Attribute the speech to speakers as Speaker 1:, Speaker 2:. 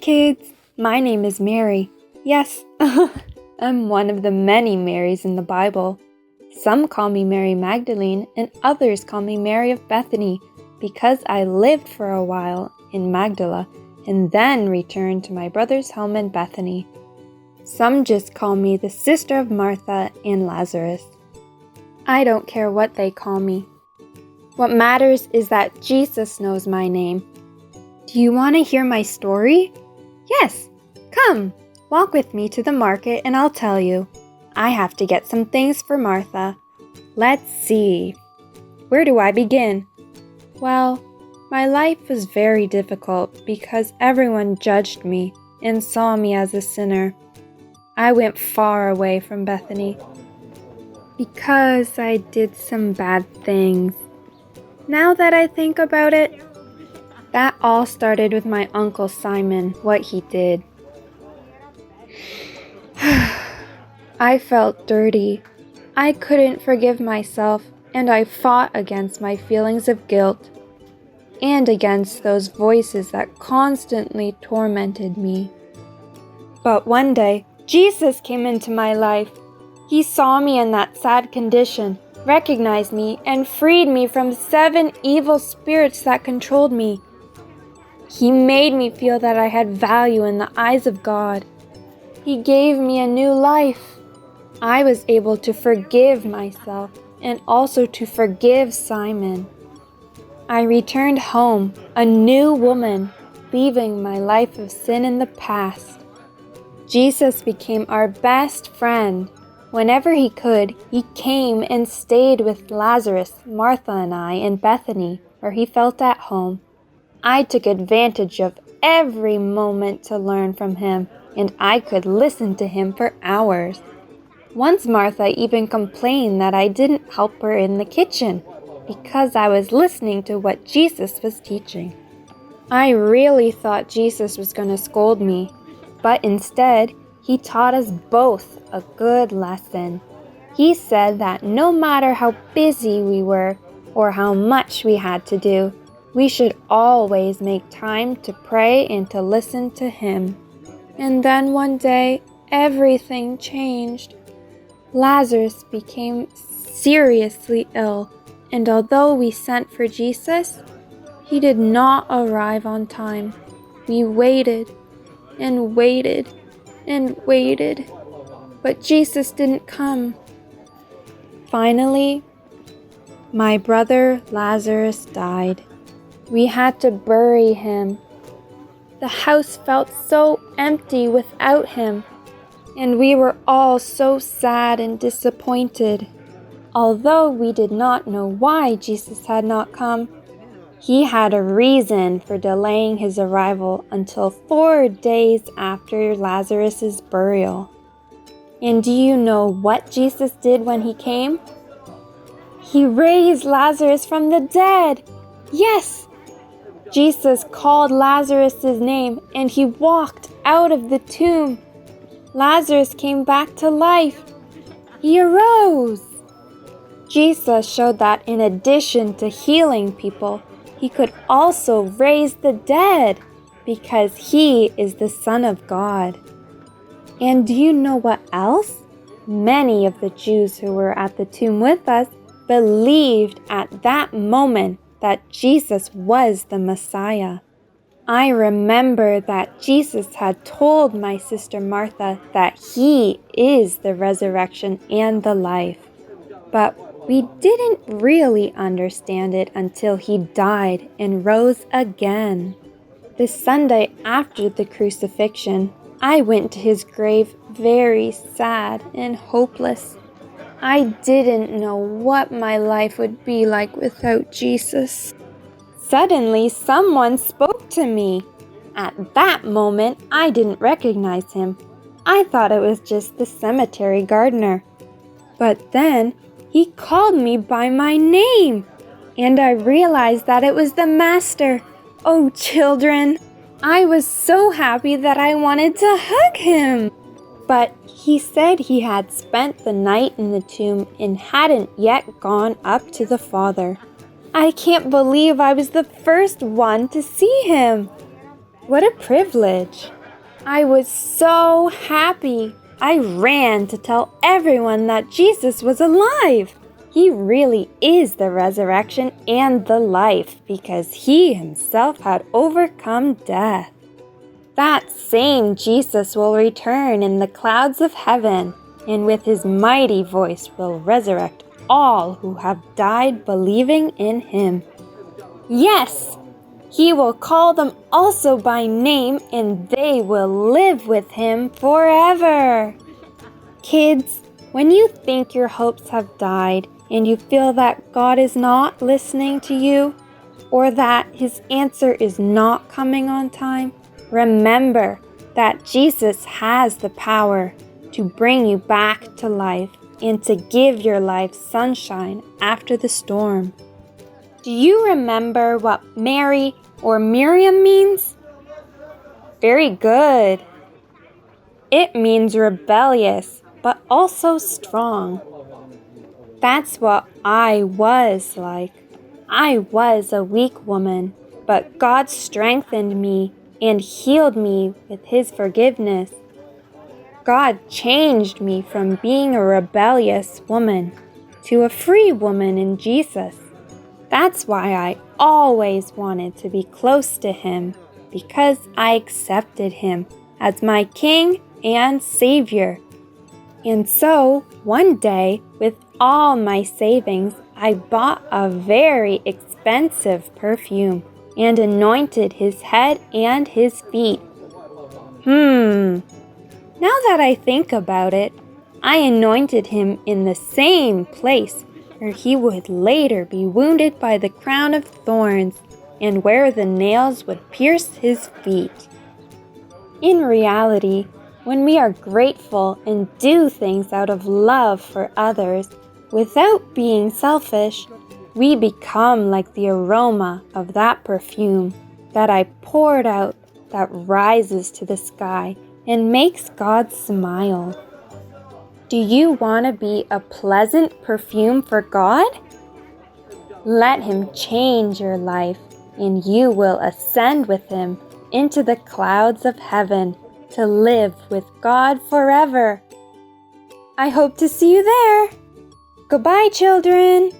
Speaker 1: kids! My name is Mary. Yes, I'm one of the many Marys in the Bible. Some call me Mary Magdalene and others call me Mary of Bethany because I lived for a while in Magdala and then returned to my brother's home in Bethany. Some just call me the sister of Martha and Lazarus. I don't care what they call me. What matters is that Jesus knows my name. Do you want to hear my story? Yes, come, walk with me to the market and I'll tell you. I have to get some things for Martha. Let's see. Where do I begin? Well, my life was very difficult because everyone judged me and saw me as a sinner. I went far away from Bethany because I did some bad things. Now that I think about it, that all started with my Uncle Simon, what he did. I felt dirty. I couldn't forgive myself, and I fought against my feelings of guilt and against those voices that constantly tormented me. But one day, Jesus came into my life. He saw me in that sad condition, recognized me, and freed me from 7 evil spirits that controlled me. He made me feel that I had value in the eyes of God. He gave me a new life. I was able to forgive myself and also to forgive Simon. I returned home, a new woman, leaving my life of sin in the past. Jesus became our best friend. Whenever he could, he came and stayed with Lazarus, Martha, and I in Bethany, where he felt at home. I took advantage of every moment to learn from him, and I could listen to him for hours. Once Martha even complained that I didn't help her in the kitchen because I was listening to what Jesus was teaching. I really thought Jesus was going to scold me, but instead, he taught us both a good lesson. He said that no matter how busy we were or how much we had to do, we should always make time to pray and to listen to him. And then one day, everything changed. Lazarus became seriously ill, and although we sent for Jesus, he did not arrive on time. We waited and waited and waited, but Jesus didn't come. Finally, my brother Lazarus died. We had to bury him. The house felt so empty without him, and we were all so sad and disappointed. Although we did not know why Jesus had not come, he had a reason for delaying his arrival until 4 days after Lazarus' burial. And do you know what Jesus did when he came? He raised Lazarus from the dead. Yes! Jesus called Lazarus' name and he walked out of the tomb. Lazarus came back to life. He arose. Jesus showed that in addition to healing people, he could also raise the dead because he is the Son of God. And do you know what else? Many of the Jews who were at the tomb with us believed at that moment that Jesus was the Messiah. I remember that Jesus had told my sister Martha that he is the resurrection and the life. But we didn't really understand it until he died and rose again. The Sunday after the crucifixion, I went to his grave very sad and hopeless. I didn't know what my life would be like without Jesus. Suddenly, someone spoke to me. At that moment, I didn't recognize him. I thought it was just the cemetery gardener. But then, he called me by my name, and I realized that it was the Master. Oh, children! I was so happy that I wanted to hug him. But he said he had spent the night in the tomb and hadn't yet gone up to the Father. I can't believe I was the first one to see him. What a privilege. I was so happy. I ran to tell everyone that Jesus was alive. He really is the resurrection and the life because he himself had overcome death. That same Jesus will return in the clouds of heaven, and with his mighty voice will resurrect all who have died believing in him. Yes! He will call them also by name, and they will live with him forever. Kids, when you think your hopes have died and you feel that God is not listening to you, or that his answer is not coming on time, remember that Jesus has the power to bring you back to life and to give your life sunshine after the storm. Do you remember what Mary or Miriam means? Very good. It means rebellious, but also strong. That's what I was like. I was a weak woman, but God strengthened me and healed me with his forgiveness. God changed me from being a rebellious woman to a free woman in Jesus. That's why I always wanted to be close to him, because I accepted him as my King and Savior. And so, one day, with all my savings, I bought a very expensive perfume and anointed his head and his feet. Now that I think about it, I anointed him in the same place where he would later be wounded by the crown of thorns and where the nails would pierce his feet. In reality, when we are grateful and do things out of love for others without being selfish, we become like the aroma of that perfume that I poured out that rises to the sky and makes God smile. Do you want to be a pleasant perfume for God? Let him change your life, and you will ascend with him into the clouds of heaven to live with God forever. I hope to see you there. Goodbye, children.